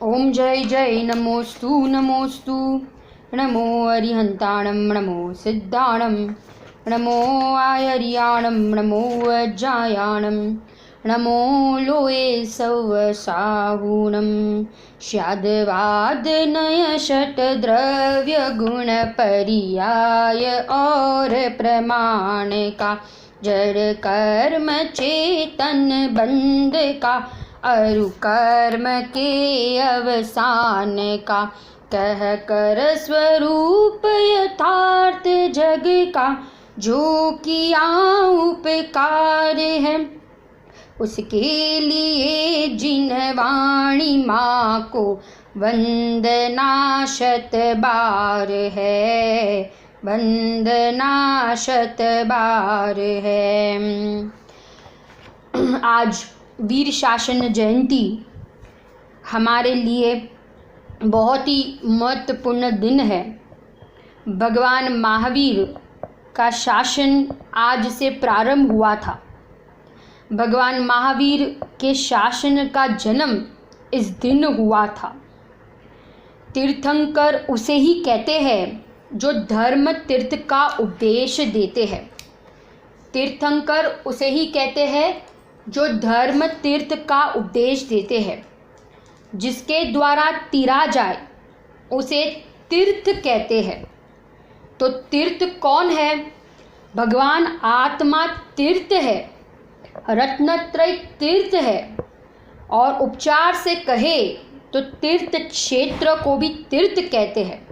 ओम जय जय नमोस्तु नमोस्तु। नमो अरिहंताणं नमो सिद्धाणं नमो आयर्याणं नमो वज्रायाणं नमो लोये सवसाहुणं स्याद्वादनय षट्द्रव्यगुणपर्याय और प्रमाण का जड़ कर्म चेतन बंध का अरु कर्म के अवसान का कह कर स्वरूप यथार्थ जग का जो किया उपकार है उसके लिए जिन वाणी माँ को वंदना शत बार है, वंदना शत बार है। आज वीर शासन जयंती हमारे लिए बहुत ही महत्वपूर्ण दिन है। भगवान महावीर का शासन आज से प्रारंभ हुआ था। भगवान महावीर के शासन का जन्म इस दिन हुआ था। तीर्थंकर उसे ही कहते हैं जो धर्म तीर्थ का उपदेश देते हैं। तीर्थंकर उसे ही कहते हैं जो धर्म तीर्थ का उपदेश देते हैं। जिसके द्वारा तीरा जाए उसे तीर्थ कहते हैं। तो तीर्थ कौन है? भगवान आत्मा तीर्थ है, रत्नत्रय तीर्थ है, और उपचार से कहे तो तीर्थ क्षेत्र को भी तीर्थ कहते हैं।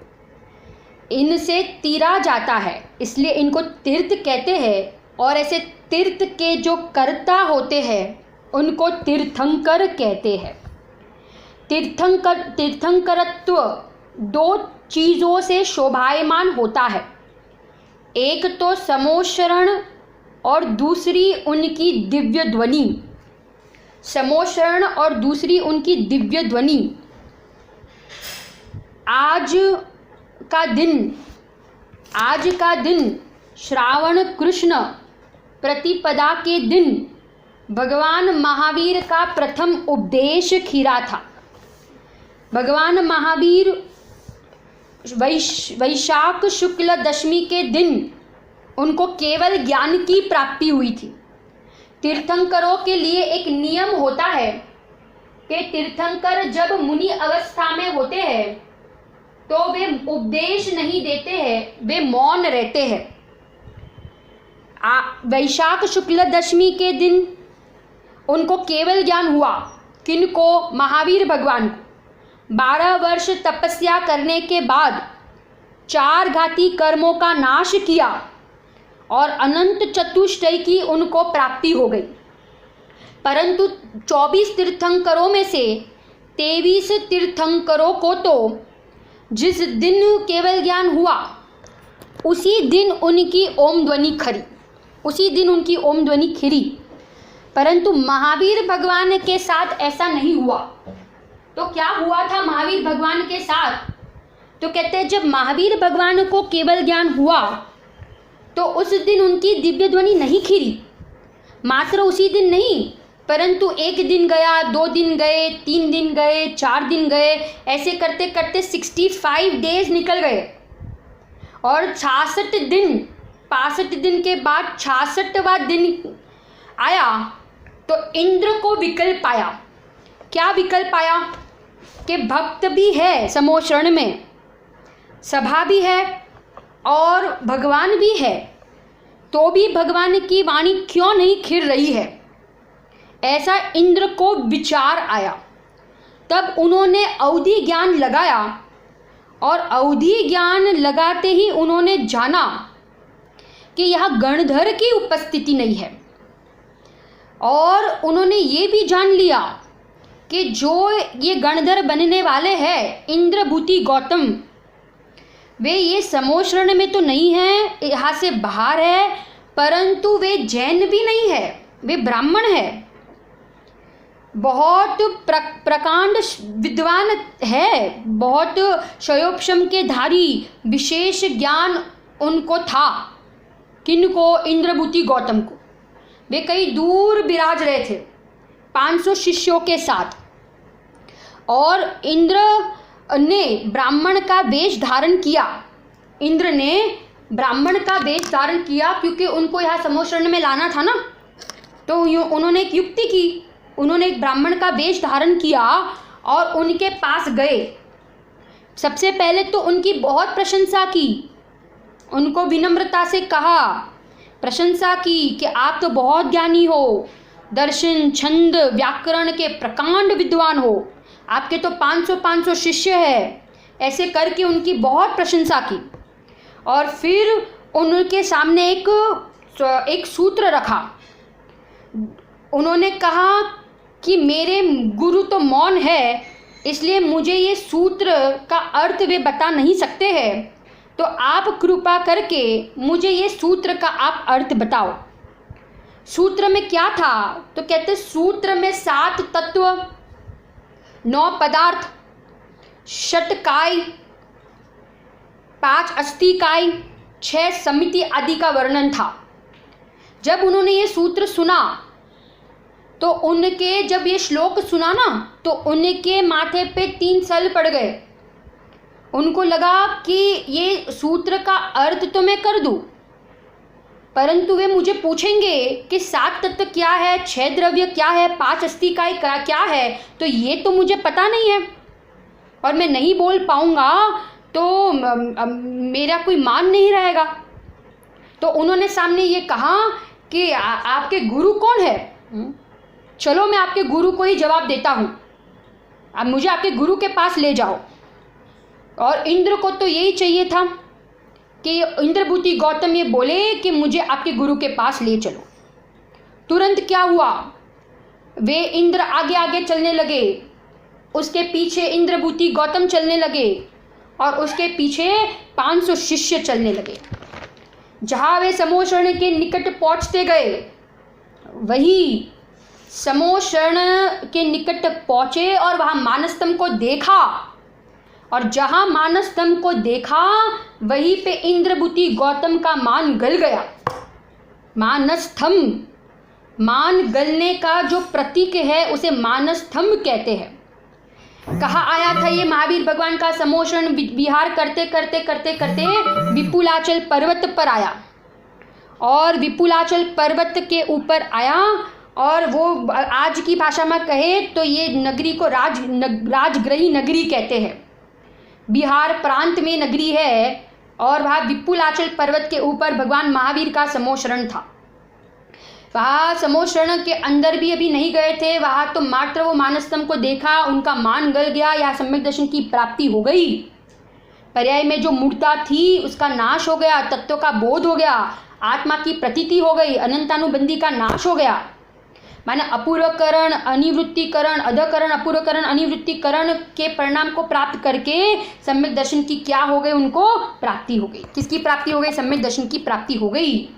इनसे तीरा जाता है इसलिए इनको तीर्थ कहते हैं। और ऐसे तीर्थ के जो कर्ता होते हैं उनको तीर्थंकर कहते हैं। तीर्थंकरत्व दो चीज़ों से शोभायमान होता है। एक तो समोशरण और दूसरी उनकी दिव्य ध्वनि। समोशरण और दूसरी उनकी दिव्य ध्वनि। आज का दिन श्रावण कृष्ण प्रतिपदा के दिन भगवान महावीर का प्रथम उपदेश खीरा था। भगवान महावीर वैशाख शुक्ल दशमी के दिन उनको केवल ज्ञान की प्राप्ति हुई थी। तीर्थंकरों के लिए एक नियम होता है कि तीर्थंकर जब मुनि अवस्था में होते हैं तो वे उपदेश नहीं देते हैं, वे मौन रहते हैं। वैशाख शुक्ल दशमी के दिन उनको केवल ज्ञान हुआ। किनको? महावीर भगवान को। 12 वर्ष तपस्या करने के बाद 4 घाती कर्मों का नाश किया और अनंत चतुष्टय की उनको प्राप्ति हो गई। परंतु 24 तीर्थंकरों में से 23 तीर्थंकरों को तो जिस दिन केवल ज्ञान हुआ उसी दिन उनकी ओम ध्वनि खरी, उसी दिन उनकी ओम ध्वनि खिरी। परंतु महावीर भगवान के साथ ऐसा नहीं हुआ। तो क्या हुआ था महावीर भगवान के साथ? तो कहते हैं जब महावीर भगवान को केवल ज्ञान हुआ तो उस दिन उनकी दिव्य ध्वनि नहीं खिरी। मात्र उसी दिन नहीं, परंतु 1 दिन गया, 2 दिन गए, 3 दिन गए, 4 दिन गए, ऐसे करते करते 65 डेज निकल गए। और 66 दिन के बाद 66वां दिन आया तो इंद्र को विकल्प आया। क्या विकल्प आया? कि भक्त भी है समोशरण में, सभा भी है और भगवान भी है, तो भी भगवान की वाणी क्यों नहीं खिर रही है? ऐसा इंद्र को विचार आया। तब उन्होंने अवधि ज्ञान लगाया और अवधि ज्ञान लगाते ही उन्होंने जाना कि यहाँ गणधर की उपस्थिति नहीं है। और उन्होंने ये भी जान लिया कि जो ये गणधर बनने वाले हैं इंद्रभूति गौतम, वे ये समोशरण में तो नहीं है, यहाँ से बाहर है, परंतु वे जैन भी नहीं है, वे ब्राह्मण है। बहुत प्रकांड विद्वान है, बहुत शयोपशम के धारी, विशेष ज्ञान उनको था। किनको? इंद्रभूति गौतम को। वे कहीं दूर विराज रहे थे 500 शिष्यों के साथ। और इंद्र ने ब्राह्मण का वेश धारण किया। इंद्र ने ब्राह्मण का वेश धारण किया क्योंकि उनको यहाँ समोशरण में लाना था ना, तो उन्होंने एक युक्ति की। उन्होंने एक ब्राह्मण का वेश धारण किया और उनके पास गए। सबसे पहले तो उनकी बहुत प्रशंसा की, उनको विनम्रता से कहा, प्रशंसा की कि आप तो बहुत ज्ञानी हो, दर्शन, छंद, व्याकरण के प्रकांड विद्वान हो, आपके तो 500 शिष्य है। ऐसे करके उनकी बहुत प्रशंसा की और फिर उनके सामने एक सूत्र रखा। उन्होंने कहा कि मेरे गुरु तो मौन है, इसलिए मुझे ये सूत्र का अर्थ वे बता नहीं सकते हैं, तो आप कृपा करके मुझे ये सूत्र का आप अर्थ बताओ। सूत्र में क्या था? तो कहते सूत्र में 7 तत्व, 9 पदार्थ, 8 काय, 5 अस्थिकाय, 6 समिति आदि का वर्णन था। जब उन्होंने ये सूत्र सुना तो उनके जब ये श्लोक सुना ना तो उनके माथे पे 3 सल पड़ गए। उनको लगा कि ये सूत्र का अर्थ तो मैं कर दूं, परंतु वे मुझे पूछेंगे कि 7 तत्व क्या है, 6 द्रव्य क्या है, 5 अस्थिकाय क्या है, तो ये तो मुझे पता नहीं है और मैं नहीं बोल पाऊंगा तो मेरा कोई मान नहीं रहेगा। तो उन्होंने सामने ये कहा कि आपके गुरु कौन है? चलो मैं आपके गुरु को ही जवाब देता हूँ, अब मुझे आपके गुरु के पास ले जाओ। और इंद्र को तो यही चाहिए था कि इंद्रभूति गौतम ये बोले कि मुझे आपके गुरु के पास ले चलो। तुरंत क्या हुआ, वे इंद्र आगे आगे चलने लगे, उसके पीछे इंद्रभूति गौतम चलने लगे और उसके पीछे 500 शिष्य चलने लगे। जहाँ वे समोशरण के निकट पहुँचते गए, वही समोशरण के निकट पहुँचे और वहाँ मानस्तंभ को देखा, और जहाँ मानस्तंभ को देखा वहीं पे इंद्रभूति गौतम का मान गल गया। मानस्तंभ, मान गलने का जो प्रतीक है उसे मानस्तंभ कहते हैं। कहा आया था ये महावीर भगवान का समोशरण विहार करते करते करते करते विपुलाचल पर्वत पर आया, और विपुलाचल पर्वत के ऊपर आया और वो आज की भाषा में कहे तो ये नगरी को राजगृही नगरी कहते हैं। बिहार प्रांत में नगरी है और वहाँ विपुलाचल पर्वत के ऊपर भगवान महावीर का समोशरण था। वहाँ समोशरण के अंदर भी अभी नहीं गए थे, वहाँ तो मात्र वो मानस्तंभ को देखा, उनका मान गल गया, या सम्यक दर्शन की प्राप्ति हो गई। पर्याय में जो मूर्ता थी उसका नाश हो गया, तत्व का बोध हो गया, आत्मा की प्रतीति हो गई, अनंतानुबंधी का नाश हो गया। माने अपूर्वकरण, अनिवृत्तिकरण, अधकरण, अपूर्वकरण, अनिवृत्तिकरण के परिणाम को प्राप्त करके सम्यक दर्शन की क्या हो गई, उनको प्राप्ति हो गई। किसकी प्राप्ति हो गई? सम्यक दर्शन की प्राप्ति हो गई।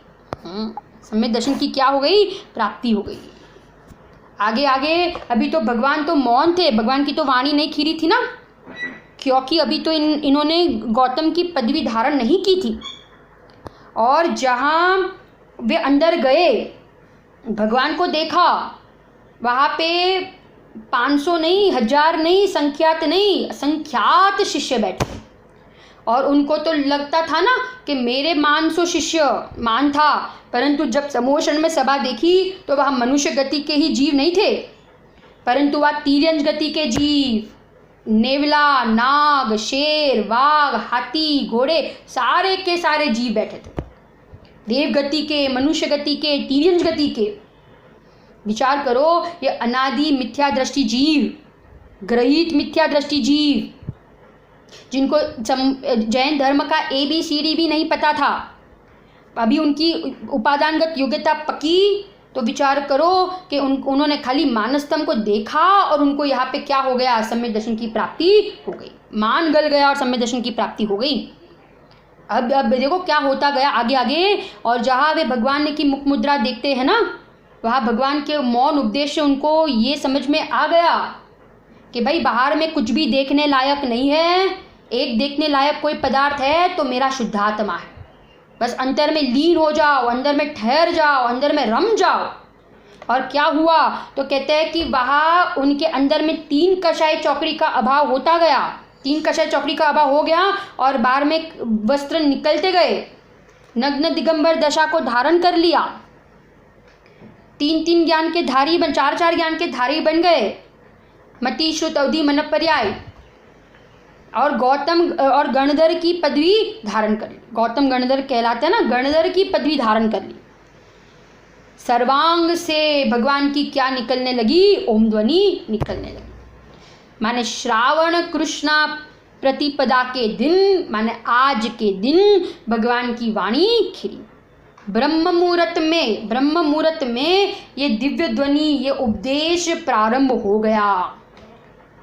सम्यक दर्शन की क्या हो गई? प्राप्ति हो गई। आगे आगे अभी तो भगवान तो मौन थे, भगवान की तो वाणी नहीं खीरी थी ना, क्योंकि अभी तो इन्होंने गौतम की पदवी धारण नहीं की थी। और जहाँ वे अंदर गए, भगवान को देखा, वहाँ पे 500 नहीं, 1000 नहीं, संख्यात नहीं, असंख्यात शिष्य बैठे। और उनको तो लगता था ना कि मेरे 500 शिष्य मान था, परंतु जब समोशरण में सभा देखी तो वह मनुष्य गति के ही जीव नहीं थे, परंतु वह तिर्यंज गति के जीव, नेवला, नाग, शेर, वाघ, हाथी, घोड़े, सारे के सारे जीव बैठे थे। देव गति के, मनुष्य गति के, तिर्यंज गति के। विचार करो, ये अनादि मिथ्या दृष्टि जीव, ग्रहित मिथ्या दृष्टि जीव, जिनको जैन धर्म का ABCD भी नहीं पता था, अभी उनकी उपादानगत योग्यता पकी, तो विचार करो कि उन्होंने खाली मानस्तंभ को देखा और उनको यहाँ पे क्या हो गया? सम्यक दर्शन की प्राप्ति हो गई, मान गल गया और सम्यक दर्शन की प्राप्ति हो गई। अब देखो क्या होता गया आगे आगे। और जहाँ वे भगवान की मुख मुद्रा देखते हैं ना, वहाँ भगवान के मौन उपदेश से उनको ये समझ में आ गया कि भाई बाहर में कुछ भी देखने लायक नहीं है, एक देखने लायक कोई पदार्थ है तो मेरा शुद्धात्मा है। बस अंतर में लीन हो जाओ, अंदर में ठहर जाओ, अंदर में रम जाओ। और क्या हुआ तो कहते हैं कि वहाँ उनके अंदर में 3 कषाय चौकड़ी का अभाव होता गया, 3 कषाय चौकड़ी का अभाव हो गया और बाहर में वस्त्र निकलते गए, नग्न दिगंबर दशा को धारण कर लिया, 3 ज्ञान के धारी 4 ज्ञान के धारी बन गए, मति श्रुत अवधि मन पर्याय, और गौतम और गणधर की पदवी धारण कर ली। गौतम गणधर कहलाते हैं ना, गणधर की पदवी धारण कर ली। सर्वांग से भगवान की क्या निकलने लगी? ओम ध्वनि निकलने लगी। माने श्रावण कृष्णा प्रतिपदा के दिन, माने आज के दिन भगवान की वाणी खिली। ब्रह्म मुहूर्त में ये दिव्य ध्वनि, ये उपदेश प्रारंभ हो गया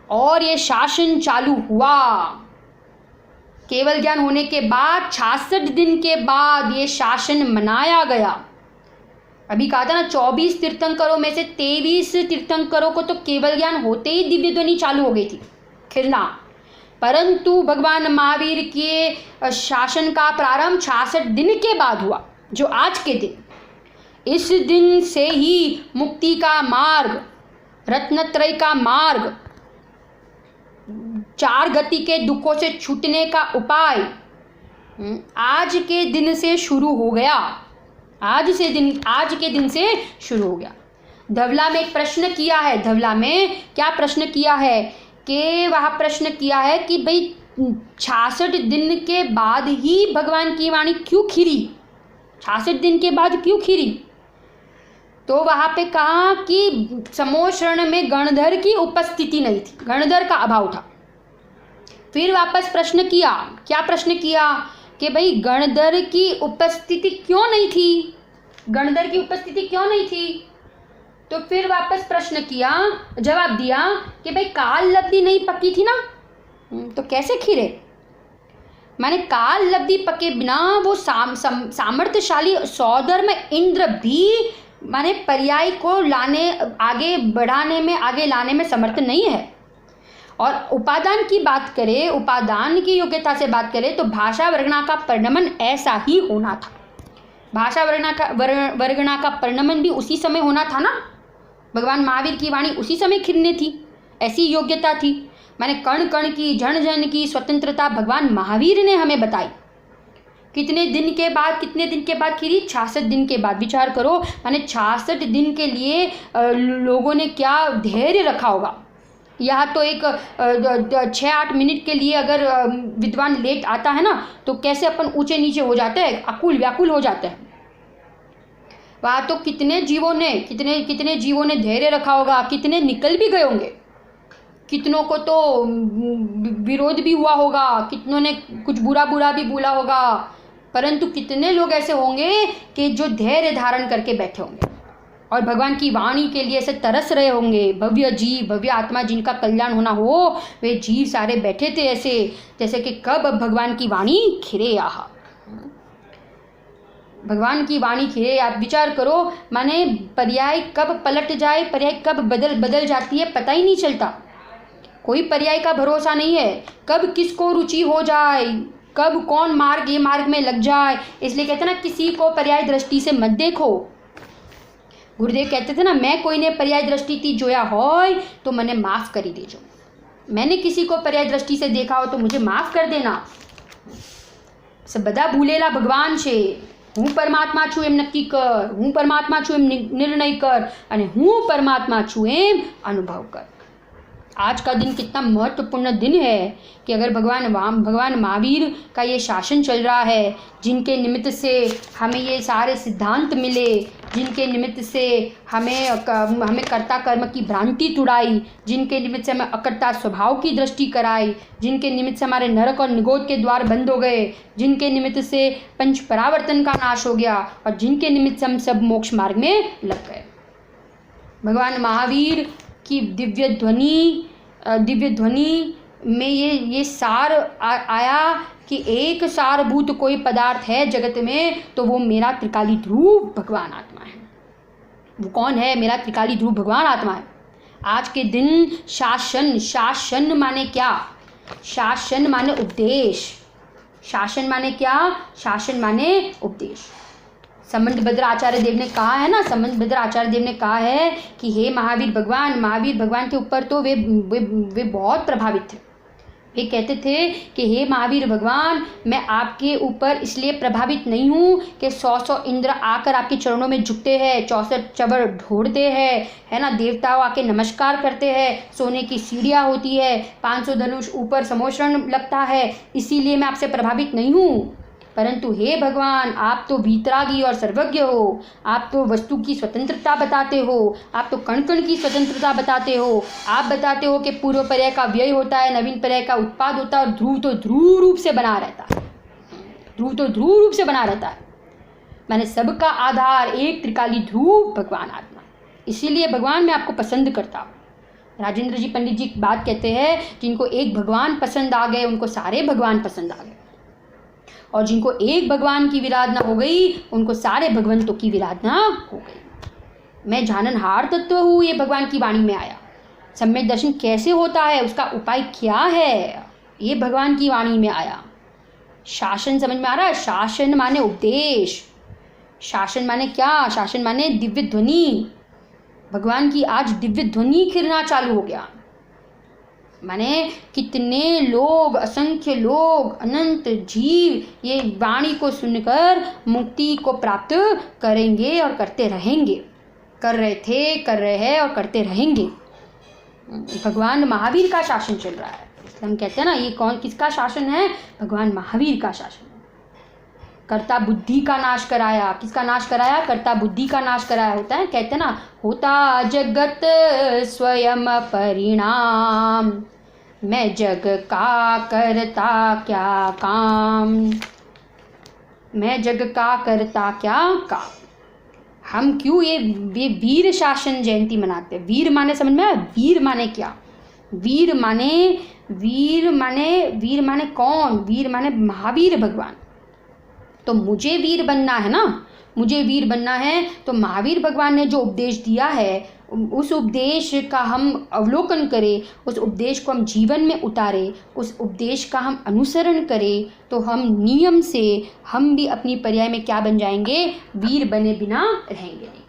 और ये शासन चालू हुआ। केवल ज्ञान होने के बाद 66 दिन के बाद ये शासन मनाया गया। अभी कहा था ना 24 तीर्थंकरों में से 23 तीर्थंकरों को तो केवल ज्ञान होते ही दिव्य ध्वनि चालू हो गई थी खिलना, परंतु भगवान महावीर के शासन का प्रारंभ 66 दिन के बाद हुआ, जो आज के दिन। इस दिन से ही मुक्ति का मार्ग, रत्नत्रय का मार्ग, 4 गति के दुखों से छूटने का उपाय आज के दिन से शुरू हो गया। आज के दिन से शुरू हो गया। धवला में एक प्रश्न किया है। धवला में क्या प्रश्न किया है कि वह प्रश्न किया है कि भाई 66 दिन के बाद ही भगवान की वाणी क्यों खिरी, 66 दिन के बाद क्यों खिरी? तो वहाँ पे कहा कि समोशरण में गणधर की उपस्थिति नहीं थी, गणधर का अभाव था। फिर वापस प्रश्न किया, क्या प्रश्न किया कि भाई गणधर की उपस्थिति क्यों नहीं थी, गणधर की उपस्थिति क्यों नहीं थी? तो फिर वापस प्रश्न किया, जवाब दिया कि भाई काल लब्धि नहीं पकी थी ना, तो कैसे खीरे? माने काल लब्धि पके बिना वो सामर्थ्यशाली सौधर्म इंद्र भी माने पर्याय को आगे बढ़ाने में, आगे लाने में समर्थ नहीं है। और उपादान की बात करें, उपादान की योग्यता से बात करें तो भाषा वर्गणा का परिणमन ऐसा ही होना था। भाषा वर्गणा का परिणमन भी उसी समय होना था ना, भगवान महावीर की वाणी उसी समय खिलने थी, ऐसी योग्यता थी। माने कण कण की, जन जन की स्वतंत्रता भगवान महावीर ने हमें बताई। कितने दिन के बाद खिली? 66 दिन के बाद। विचार करो, माने 66 दिन के लिए लोगों ने क्या धैर्य रखा होगा। यहाँ तो एक 6-8 मिनट के लिए अगर विद्वान लेट आता है ना तो कैसे अपन ऊंचे नीचे हो जाते हैं, अकुल व्याकुल हो जाते हैं। वहाँ तो कितने जीवों ने धैर्य रखा होगा, कितने निकल भी गए होंगे, कितनों को तो विरोध भी हुआ होगा, कितनों ने कुछ बुरा भी बोला होगा, परंतु कितने लोग ऐसे होंगे कि जो धैर्य धारण करके बैठे होंगे और भगवान की वाणी के लिए ऐसे तरस रहे होंगे। भव्य जीव, भव्य आत्मा जिनका कल्याण होना हो, वे जीव सारे बैठे थे ऐसे जैसे कि कब अब भगवान की वाणी खिरे। यहाँ भगवान की वाणी खिरे। आप विचार करो, माने पर्याय कब पलट जाए, पर्याय कब बदल जाती है पता ही नहीं चलता। कोई पर्याय का भरोसा नहीं है, कब किसको रुचि हो जाए, कब कौन मार्ग ये मार्ग में लग जाए। इसलिए कहते हैं ना, किसी को पर्याय दृष्टि से मत देखो। गुरुदेव कहते थे ना, मैं कोई ने पर्याय दृष्टि थी जोया होय तो मने माफ़ करी देजो। मैंने किसी को पर्याय दृष्टि से देखा हो तो मुझे माफ़ कर देना। सब बदा भूलेला भगवान छे, હું પરમાત્મા છું એમ નક્કી કર, હું પરમાત્મા છું એમ નિર્ણય કર અને હું પરમાત્મા છું એમ અનુભવ કર। आज का दिन कितना महत्वपूर्ण दिन है कि अगर भगवान महावीर का ये शासन चल रहा है, जिनके निमित्त से हमें ये सारे सिद्धांत मिले, जिनके निमित्त से हमें कर्ता कर्म की भ्रांति तुड़ाई, जिनके निमित्त से हमें अकर्ता स्वभाव की दृष्टि कराई, जिनके निमित्त से हमारे नरक और निगोद के द्वार बंद हो गए, जिनके निमित्त से पंच परावर्तन का नाश हो गया और जिनके निमित्त से हम सब मोक्ष मार्ग में लग गए। भगवान महावीर की दिव्य ध्वनि में ये सार आया कि एक सारभूत कोई पदार्थ है जगत में तो वो मेरा त्रिकाली ध्रुव भगवान आत्मा है। वो कौन है? मेरा त्रिकाली ध्रुव भगवान आत्मा है। आज के दिन शासन माने क्या? शासन माने उपदेश। शासन माने क्या? शासन माने उपदेश। संबंधभद्र आचार्य देव ने कहा है ना, संबंधभद्र आचार्य देव ने कहा है कि हे महावीर भगवान के ऊपर तो वे बहुत प्रभावित थे। वे कहते थे कि हे महावीर भगवान, मैं आपके ऊपर इसलिए प्रभावित नहीं हूँ कि 100 इंद्र आकर आपके चरणों में झुकते हैं, 64 चबर ढोड़ते हैं, है ना, देवताओं आके नमस्कार करते हैं, सोने की सीढ़ियाँ होती है, 500 धनुष ऊपर समोषण लगता है, इसीलिए मैं आपसे प्रभावित नहीं हूँ। परंतु हे भगवान, आप तो वीतरागी और सर्वज्ञ हो, आप तो वस्तु की स्वतंत्रता बताते हो, आप तो कण कण की स्वतंत्रता बताते हो। आप बताते हो कि पूर्व पर्याय का व्यय होता है, नवीन पर्याय का उत्पाद होता है, और ध्रुव तो ध्रुव रूप से बना रहता है। ध्रुव तो ध्रुव रूप से बना रहता है, मैंने सबका आधार एक त्रिकाली ध्रुव भगवान आत्मा। इसीलिए भगवान मैं आपको पसंद करता हूँ। राजेंद्र जी पंडित जी बात कहते हैं, जिनको एक भगवान पसंद आ गए उनको सारे भगवान पसंद आ गए, और जिनको एक भगवान की विराधना हो गई उनको सारे भगवंतों की विराधना हो गई। मैं जाननहार तत्व हूँ, ये भगवान की वाणी में आया। सम्यक दर्शन कैसे होता है, उसका उपाय क्या है, ये भगवान की वाणी में आया। शासन समझ में आ रहा है? शासन माने उपदेश, शासन माने क्या? शासन माने दिव्य ध्वनि। भगवान की आज दिव्य ध्वनि खिलना चालू हो गया। माने कितने लोग, असंख्य लोग, अनंत जीव ये वाणी को सुनकर मुक्ति को प्राप्त करेंगे और करते रहेंगे। कर रहे थे, कर रहे हैं और करते रहेंगे। भगवान महावीर का शासन चल रहा है। हम कहते हैं ना, ये कौन, किसका शासन है? भगवान महावीर का शासन। कर्ता बुद्धि का नाश कराया। किसका नाश कराया? कर्ता बुद्धि का नाश कराया। होता है, कहते हैं ना, होता जगत स्वयं परिणाम, मैं जग का करता क्या काम, मैं जग का करता क्या काम। हम क्यों ये वीर शासन जयंती मनाते हैं? वीर माने समझ में आया? वीर माने क्या? वीर माने कौन? वीर माने महावीर भगवान। तो मुझे वीर बनना है ना, मुझे वीर बनना है तो महावीर भगवान ने जो उपदेश दिया है उस उपदेश का हम अवलोकन करें, उस उपदेश को हम जीवन में उतारें, उस उपदेश का हम अनुसरण करें, तो हम नियम से हम भी अपनी पर्याय में क्या बन जाएंगे? वीर बने बिना रहेंगे नहीं।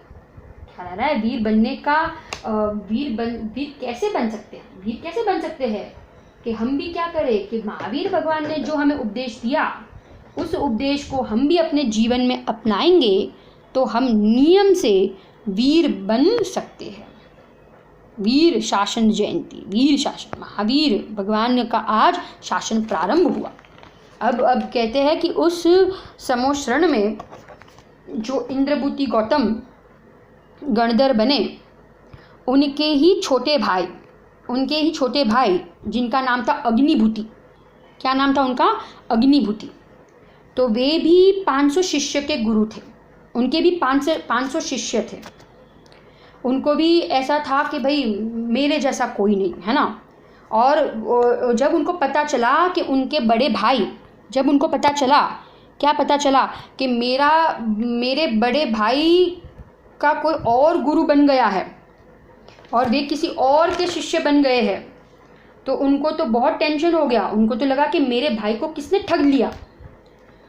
ख्याल आ रहा है? वीर बनने का वीर कैसे बन सकते हैं? वीर कैसे बन सकते हैं कि हम भी क्या करें कि महावीर भगवान ने जो हमें उपदेश दिया उस उपदेश को हम भी अपने जीवन में अपनाएंगे तो हम नियम से वीर बन सकते हैं। वीर शासन जयंती, वीर शासन, महावीर भगवान का आज शासन प्रारंभ हुआ। अब कहते हैं कि उस समोश्रण में जो इंद्रभूति गौतम गणधर बने, उनके ही छोटे भाई जिनका नाम था अग्निभूति। क्या नाम था उनका? अग्निभूति। तो वे भी 500 शिष्य के गुरु थे, उनके भी 500 शिष्य थे। उनको भी ऐसा था कि भाई मेरे जैसा कोई नहीं है ना। और जब उनको पता चला कि उनके बड़े भाई, जब उनको पता चला, क्या पता चला कि मेरे बड़े भाई का कोई और गुरु बन गया है और वे किसी और के शिष्य बन गए हैं, तो उनको तो बहुत टेंशन हो गया। उनको तो लगा कि मेरे भाई को किसने ठग लिया।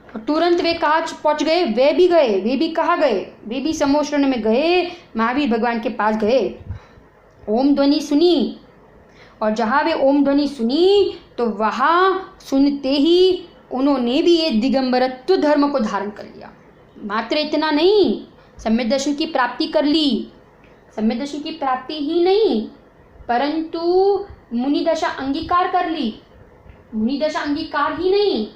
और तुरंत वे कहाँ पहुँच गए? वे भी कहाँ गए? वे भी समोश्रण में गए, महावीर भगवान के पास गए, ओम ध्वनि सुनी। और जहाँ वे ओम ध्वनि सुनी तो वहाँ सुनते ही उन्होंने भी ये दिगंबरत्व धर्म को धारण कर लिया। मात्र इतना नहीं, सम्यक दर्शन की प्राप्ति कर ली। सम्यक दर्शन की प्राप्ति ही नहीं परंतु मुनि दशा अंगीकार कर ली। मुनि दशा अंगीकार ही नहीं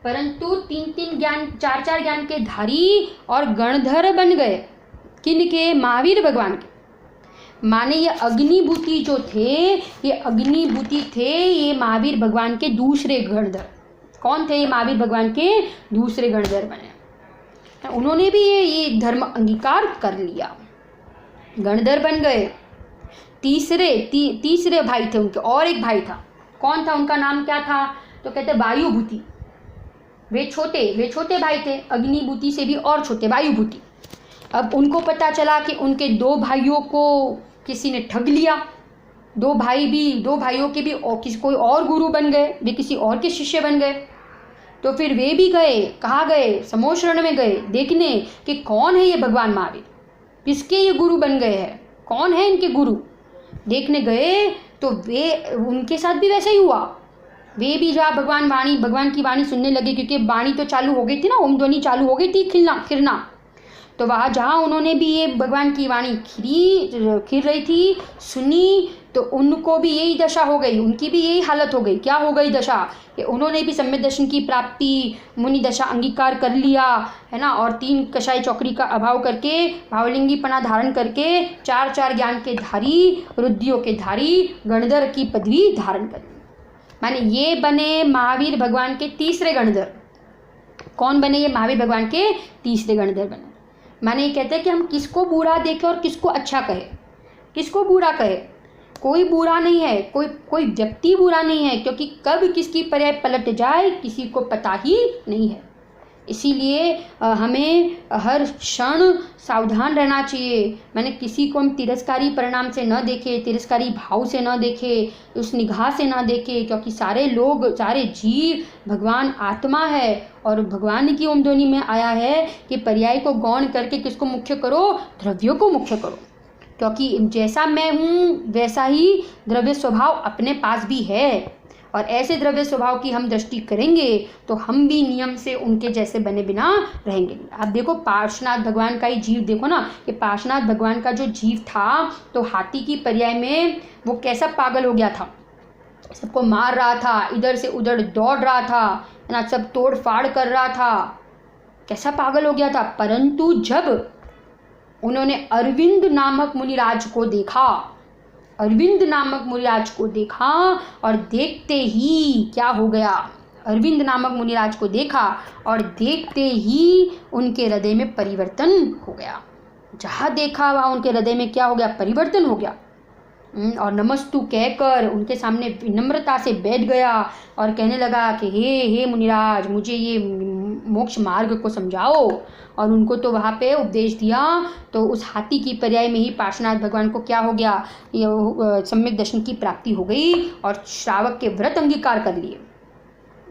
परंतु 3 ज्ञान, 4 ज्ञान के धारी और गणधर बन गए। किनके? महावीर भगवान के। माने ये अग्निभूति जो थे, ये अग्निभूति थे ये महावीर भगवान के दूसरे गणधर। कौन थे ये? महावीर भगवान के दूसरे गणधर बने। उन्होंने भी ये धर्म अंगीकार कर लिया, गणधर बन गए। तीसरे भाई थे उनके, और एक भाई था। कौन था? उनका नाम क्या था? तो कहते वायुभूति। वे छोटे भाई थे, अग्निभूति से भी और छोटे, वायुभूति। अब उनको पता चला कि उनके 2 भाइयों को किसी ने ठग लिया। 2 भाइयों के भी कोई और गुरु बन गए, वे किसी और के शिष्य बन गए। तो फिर वे भी गए, कहाँ गए, समोशरण में गए देखने कि कौन है ये भगवान महावीर, किसके ये गुरु बन गए हैं, कौन है इनके गुरु। देखने गए तो वे उनके साथ भी वैसा ही हुआ। वे भी जहाँ भगवान की वाणी सुनने लगे, क्योंकि वाणी तो चालू हो गई थी ना, ओम ध्वनि चालू हो गई थी खिरना। तो वहाँ जहाँ उन्होंने भी ये भगवान की वाणी खिर रही थी सुनी, तो उनको भी यही दशा हो गई, उनकी भी यही हालत हो गई। क्या हो गई दशा कि उन्होंने भी सम्यक दर्शन की प्राप्ति, मुनि दशा अंगीकार कर लिया है ना, और 3 कषाय चौकड़ी का अभाव करके, भावलिंगीपना धारण करके 4 ज्ञान के धारी, रुद्धियों के धारी, गणधर की पदवी धारण कर ली। माने ये बने महावीर भगवान के तीसरे गणधर। कौन बने ये महावीर भगवान के तीसरे गणधर बने। माने ये कहते हैं कि हम किसको बुरा देखें और किसको अच्छा कहे, किसको बुरा कहे। कोई बुरा नहीं है, कोई व्यक्ति बुरा नहीं है, क्योंकि कब किसकी पर्याय पलट जाए किसी को पता ही नहीं है। इसीलिए हमें हर क्षण सावधान रहना चाहिए। मैंने किसी को हम तिरस्कारी परिणाम से न देखें, तिरस्कारी भाव से न देखें, उस निगाह से न देखें, क्योंकि सारे लोग, सारे जीव, भगवान आत्मा है और भगवान की ओम ध्वनि में आया है कि पर्याय को गौण करके किसको मुख्य करो, द्रव्यों को मुख्य करो। क्योंकि जैसा मैं हूँ वैसा ही द्रव्य स्वभाव अपने पास भी है, और ऐसे द्रव्य स्वभाव की हम दृष्टि करेंगे तो हम भी नियम से उनके जैसे बने बिना रहेंगे। आप देखो पार्श्वनाथ भगवान का ही जीव देखो ना, कि पार्श्वनाथ भगवान का जो जीव था तो हाथी की पर्याय में वो कैसा पागल हो गया था, सबको मार रहा था, इधर से उधर दौड़ रहा था, है ना, सब तोड़ फाड़ कर रहा था, कैसा पागल हो गया था। परंतु जब उन्होंने अरविंद नामक मुनिराज को देखा, अरविंद नामक मुनिराज को देखा, और देखते ही क्या हो गया, अरविंद नामक मुनिराज को देखा और देखते ही उनके हृदय में परिवर्तन हो गया। जहाँ देखा वहाँ उनके हृदय में क्या हो गया, परिवर्तन हो गया। और नमस्तु कहकर उनके सामने विनम्रता से बैठ गया और कहने लगा कि हे मुनिराज, मुझे ये मोक्ष मार्ग को समझाओ। और उनको तो वहाँ पे उपदेश दिया। तो उस हाथी की पर्याय में ही पार्श्वनाथ भगवान को क्या हो गया, ये सम्यक दर्शन की प्राप्ति हो गई और श्रावक के व्रत अंगीकार कर लिए।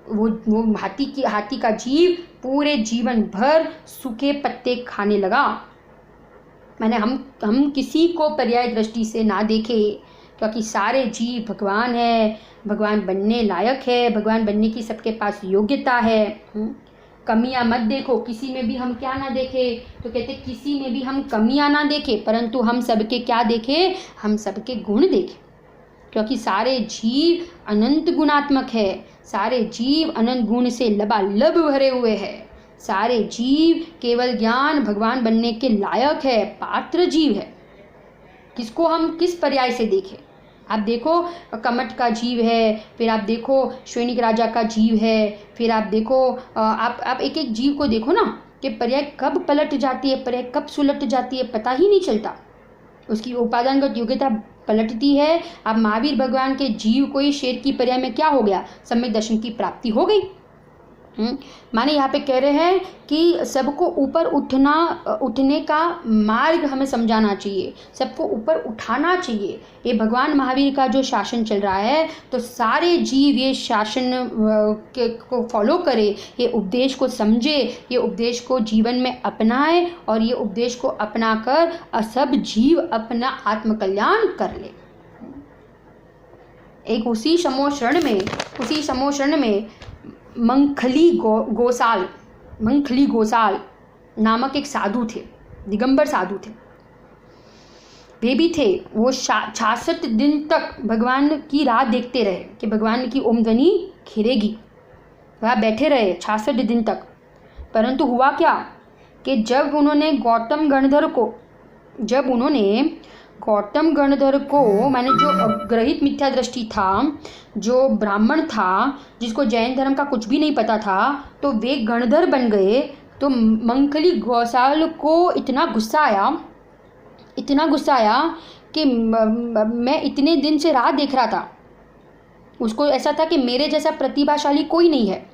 वो हाथी का जीव पूरे जीवन भर सूखे पत्ते खाने लगा। मैंने हम किसी को पर्याय दृष्टि से ना देखे, क्योंकि सारे जीव भगवान है, भगवान बनने लायक है, भगवान बनने की सबके पास योग्यता है। कमियां मत देखो, किसी में भी हम क्या ना देखें, तो कहते किसी में भी हम कमियां ना देखें, परंतु हम सबके क्या देखें, हम सबके गुण देखें, क्योंकि सारे जीव अनंत गुणात्मक है, सारे जीव अनंत गुण से लबालब भरे हुए हैं, सारे जीव केवल ज्ञान भगवान बनने के लायक है, पात्र जीव है। किसको हम किस पर्याय से देखें। आप देखो कमट का जीव है, फिर आप देखो श्वेनिक राजा का जीव है, फिर आप देखो आप एक एक जीव को देखो ना कि पर्याय कब पलट जाती है, पर्याय कब सुलट जाती है, पता ही नहीं चलता। उसकी उपादानगत योग्यता पलटती है। अब महावीर भगवान के जीव को ही शेर की पर्याय में क्या हो गया, सम्यक दर्शन की प्राप्ति हो गई। माने यहाँ पे कह रहे हैं कि सबको ऊपर उठने का मार्ग हमें समझाना चाहिए, सबको ऊपर उठाना चाहिए। ये भगवान महावीर का जो शासन चल रहा है, तो सारे जीव ये शासन को फॉलो करे, ये उपदेश को समझे, ये उपदेश को जीवन में अपनाए, और ये उपदेश को अपनाकर सब जीव अपना आत्मकल्याण कर ले। एक उसी समोशरण में मंखली गोसाल नामक एक साधु थे, दिगंबर साधु थे। वे भी थे, वो 66 दिन तक भगवान की राह देखते रहे कि भगवान की ओम ध्वनि खिरेगी। वहाँ बैठे रहे 66 दिन तक। परंतु हुआ क्या कि जब उन्होंने गौतम गणधर को माने जो ग्रहित मिथ्या दृष्टि था, जो ब्राह्मण था, जिसको जैन धर्म का कुछ भी नहीं पता था, तो वे गणधर बन गए। तो मंखली गौसाल को इतना गुस्सा आया कि मैं इतने दिन से राह देख रहा था। उसको ऐसा था कि मेरे जैसा प्रतिभाशाली कोई नहीं है,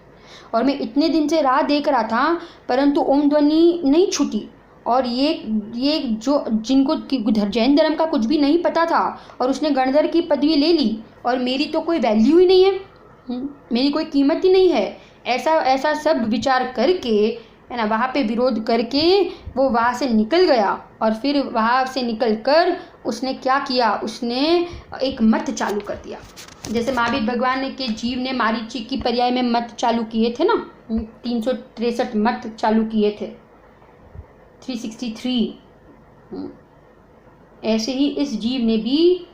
और मैं इतने दिन से राह देख रहा था, परंतु ओम ध्वनि नहीं छूटी। और ये जो जिनको जैन धर्म का कुछ भी नहीं पता था, और उसने गणधर की पदवी ले ली, और मेरी तो कोई वैल्यू ही नहीं है, मेरी कोई कीमत ही नहीं है, ऐसा ऐसा सब विचार करके, है ना, वहाँ पे विरोध करके वो वहाँ से निकल गया। और फिर वहाँ से निकल कर उसने क्या किया, उसने एक मत चालू कर दिया। जैसे महावीर भगवान के जीव ने मारीची की पर्याय में मत चालू किए थे ना, 363 मत चालू किए थे, 363। ऐसे ही इस जीव ने भी,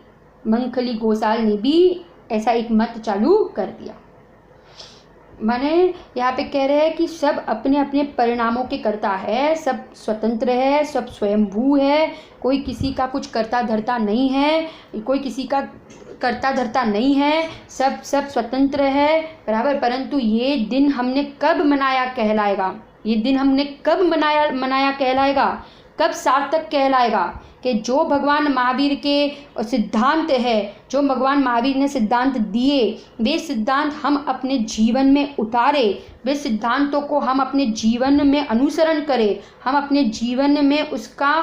मंखली गोसाल ने भी ऐसा एक मत चालू कर दिया। माने यहाँ पे कह रहे हैं कि सब अपने अपने परिणामों के कर्ता है, सब स्वतंत्र है, सब स्वयंभू है, कोई किसी का कुछ करता धरता नहीं है, कोई किसी का करता धरता नहीं है, सब स्वतंत्र है, बराबर। परंतु ये दिन हमने कब मनाया कहलाएगा, ये दिन हमने कब मनाया कहलाएगा, कब सार्थक कहलाएगा, कि जो भगवान महावीर के सिद्धांत है, जो भगवान महावीर ने सिद्धांत दिए, वे सिद्धांत हम अपने जीवन में उतारे, वे सिद्धांतों को हम अपने जीवन में अनुसरण करें, हम अपने जीवन में उसका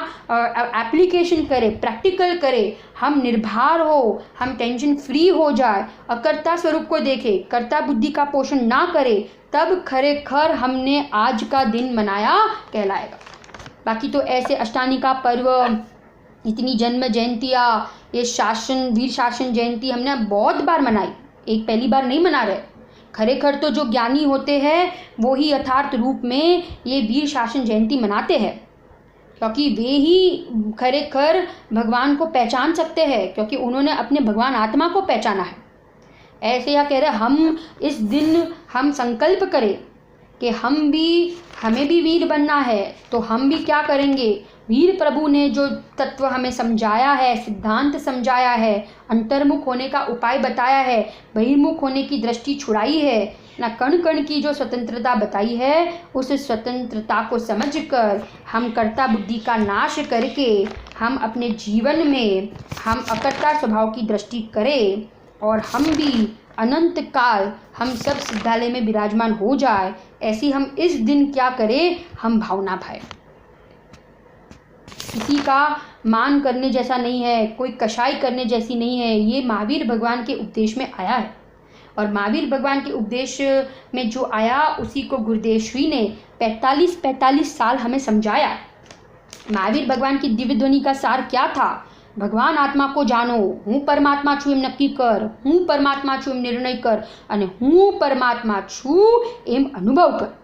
एप्लीकेशन करें, प्रैक्टिकल करें, हम निर्भर हो, हम टेंशन फ्री हो जाए, अकर्ता स्वरूप को देखें, कर्ता बुद्धि का पोषण ना करें, तब खरेखर हमने आज का दिन मनाया कहलाएगा। बाकी तो ऐसे अष्टानी का पर्व, इतनी जन्म जयंतियाँ, ये वीर शासन जयंती हमने बहुत बार मनाई, एक पहली बार नहीं मना रहे। खरेखर तो जो ज्ञानी होते हैं वो ही यथार्थ रूप में ये वीर शासन जयंती मनाते हैं, क्योंकि वे ही खरेखर भगवान को पहचान सकते हैं, क्योंकि उन्होंने अपने भगवान आत्मा को पहचाना है। ऐसे या कह रहे हम इस दिन हम संकल्प करें कि हमें भी वीर बनना है, तो हम भी क्या करेंगे, वीर प्रभु ने जो तत्व हमें समझाया है, सिद्धांत समझाया है, अंतर्मुख होने का उपाय बताया है, बहिर्मुख होने की दृष्टि छुड़ाई है ना, कण कण की जो स्वतंत्रता बताई है, उस स्वतंत्रता को समझकर हम कर्ता बुद्धि का नाश करके हम अपने जीवन में हम अकर्ता स्वभाव की दृष्टि करें, और हम भी अनंत काल हम सब सिद्धालय में विराजमान हो जाए। ऐसी हम इस दिन क्या करें, हम भावना भाए। किसी का मान करने जैसा नहीं है, कोई कशाई करने जैसी नहीं है, ये महावीर भगवान के उपदेश में आया है। और महावीर भगवान के उपदेश में जो आया उसी को गुरुदेव श्री ने 45 साल हमें समझाया। महावीर भगवान की दिव्य ध्वनि का सार क्या था, भगवान आत्मा को जानो, हूँ परमात्मा छू एम नक्की कर, हूँ परमात्मा छू एम निर्णय कर, અને हूँ परमात्मा छू एम अनुभव कर।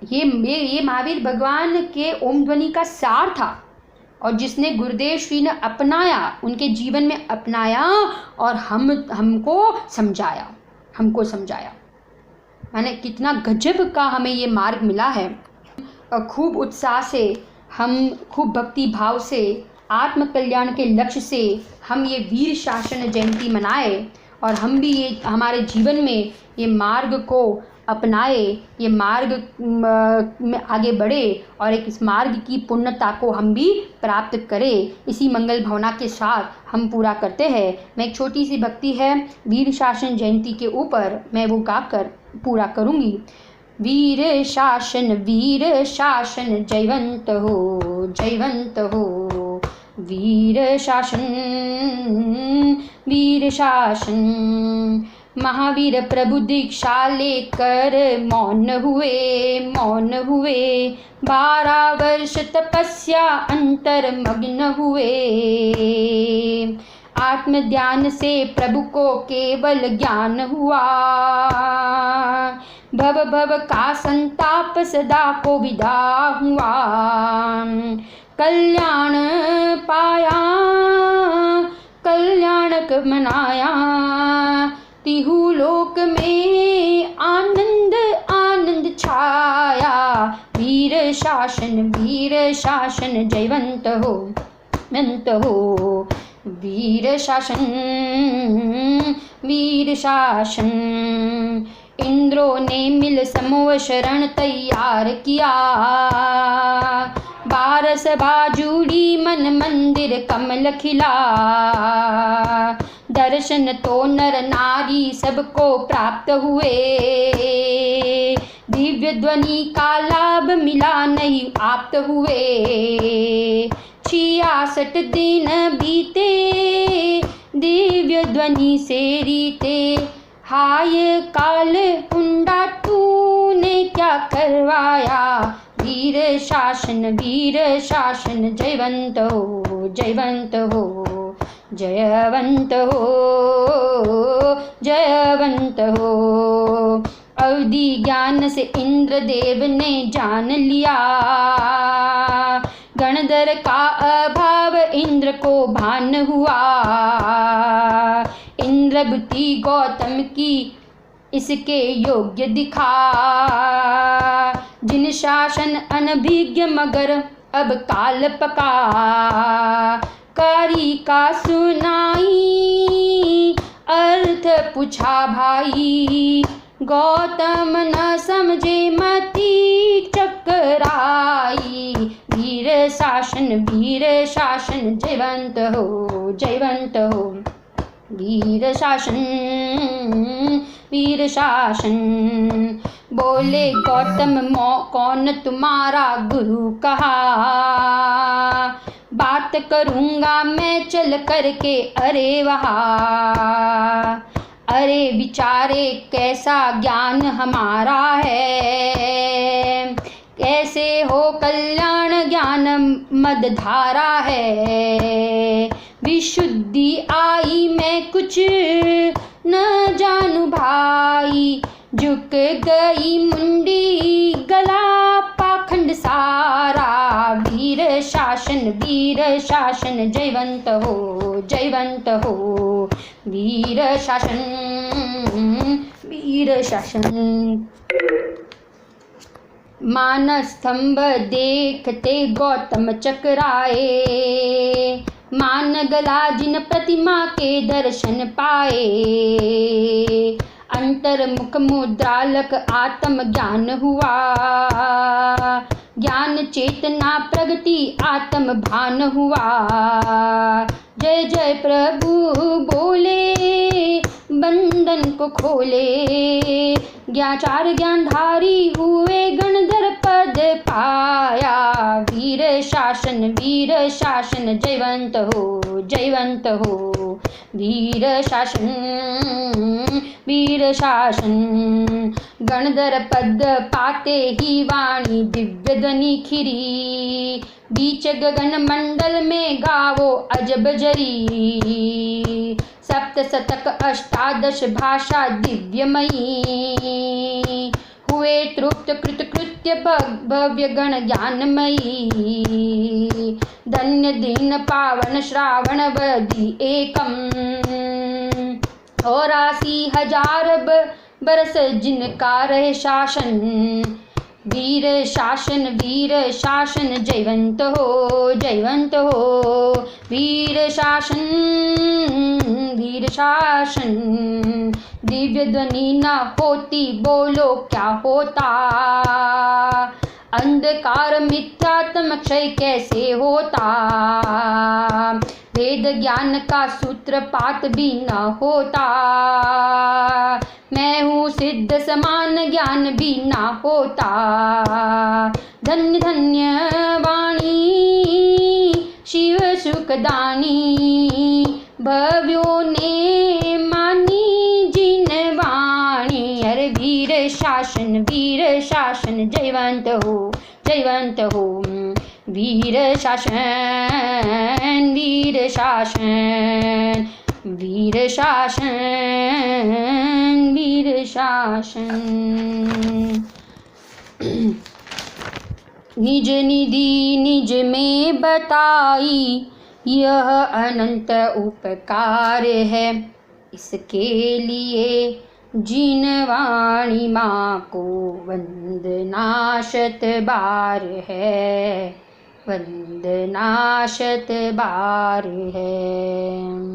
ये महावीर भगवान के ओम ध्वनि का सार था, और जिसने गुरुदेव श्री ने अपनाया, उनके जीवन में अपनाया, और हमको समझाया। माने कितना गजब का हमें ये मार्ग मिला है। और खूब उत्साह से हम, खूब भक्ति भाव से, आत्म कल्याण के लक्ष्य से हम ये वीर शासन जयंती मनाए, और हम भी ये हमारे जीवन में ये मार्ग को अपनाए, ये मार्ग में आगे बढ़े, और एक इस मार्ग की पूर्णता को हम भी प्राप्त करें। इसी मंगल भावना के साथ हम पूरा करते हैं। मैं एक छोटी सी भक्ति है वीर शासन जयंती के ऊपर, मैं वो गाकर पूरा करूँगी। वीर शासन जयवंत हो, जयवंत हो, वीर शासन। महावीर प्रभु दीक्षा लेकर मौन हुए, 12 वर्ष तपस्या अंतर मग्न हुए। आत्म ध्यान से प्रभु को केवल ज्ञान हुआ, भव का संताप सदा को विदा हुआ। कल्याण पाया, कल्याणक मनाया, तिहु लोक में आनंद छाया। वीर शासन जयवंत हो, मंत हो, वीर शासन। इंद्रों ने मिल समूह शरण तैयार किया, 12 सभा जुड़ी मन मंदिर कमल खिला। दर्शन तो नर नारी सबको प्राप्त हुए, दिव्य ध्वनि का लाभ मिला नहीं आप्त हुए। 66 दिन बीते दिव्य ध्वनि से रीते, हाय काल हुंडा तूने क्या करवाया, वीर शासन जयवंत हो जयवंत हो जयवंत हो जयवंत हो। अवधि ज्ञान से इंद्रदेव ने जान लिया, गणधर का अभाव इंद्र को भान हुआ। इंद्र बुद्धि गौतम की इसके योग्य दिखा, जिन शासन अनभिज्ञ मगर अब काल पका। कारी का सुनाई अर्थ पूछा भाई, गौतम न समझे मति चकराई। वीर शासन जयवंत हो वीर शासन। बोले गौतम कौन तुम्हारा गुरु कहा, बात करूँगा मैं चल करके अरे वहाँ। अरे विचारे कैसा ज्ञान हमारा है, कैसे हो कल्याण ज्ञान मद धारा है। विशुद्धि आई मैं कुछ न जानू भाई, झुक गई मुंडी गला पाखंड सारा। वीर शासन जयवंत हो वीर शासन। मानस्तंभ देखते गौतम चकराए, मान गला जिन प्रतिमा के दर्शन पाए। अंतर्मुख मुद्रालक आत्म ज्ञान हुआ, ज्ञान चेतना प्रगति आत्म भान हुआ। जय जय प्रभु बोले बंधन को खोले, चार ज्ञानधारी हुए गणधर पद पाया। वीर शासन जयवंत हो वीर शासन। गणधर पद पाते ही वाणी दिव्य ध्वनि खिरी, बीच गगन मंडल में गावो अजब जरी। सप्त शतक अष्टादश भाषा दिव्यमयी, हुए तृप्त कृतकृत्य भव्य गण ज्ञानमयी। धन्य दिन पावन श्रावण वदी एकम, और 80,000 बरस जिनका रहे शासन। वीर शासन जयवंत हो वीर शासन। दिव्य ध्वनि न होती बोलो क्या होता, अंधकार मिथ्यात्म क्षय कैसे होता। वेद ज्ञान का सूत्रपात भी न होता, मैं हूँ सिद्ध समान ज्ञान भी न होता। धन्य धन्य वाणी शिव सुखदानी, भव्यों ने मानी जिन वाणी। अरे वीर शासन जयवंत हो वीर शासन। निज निधि निज में बताई, यह अनंत उपकार है। इसके लिए जिन वाणी माँ को वंदना शत बार है, वंदना शत बार है।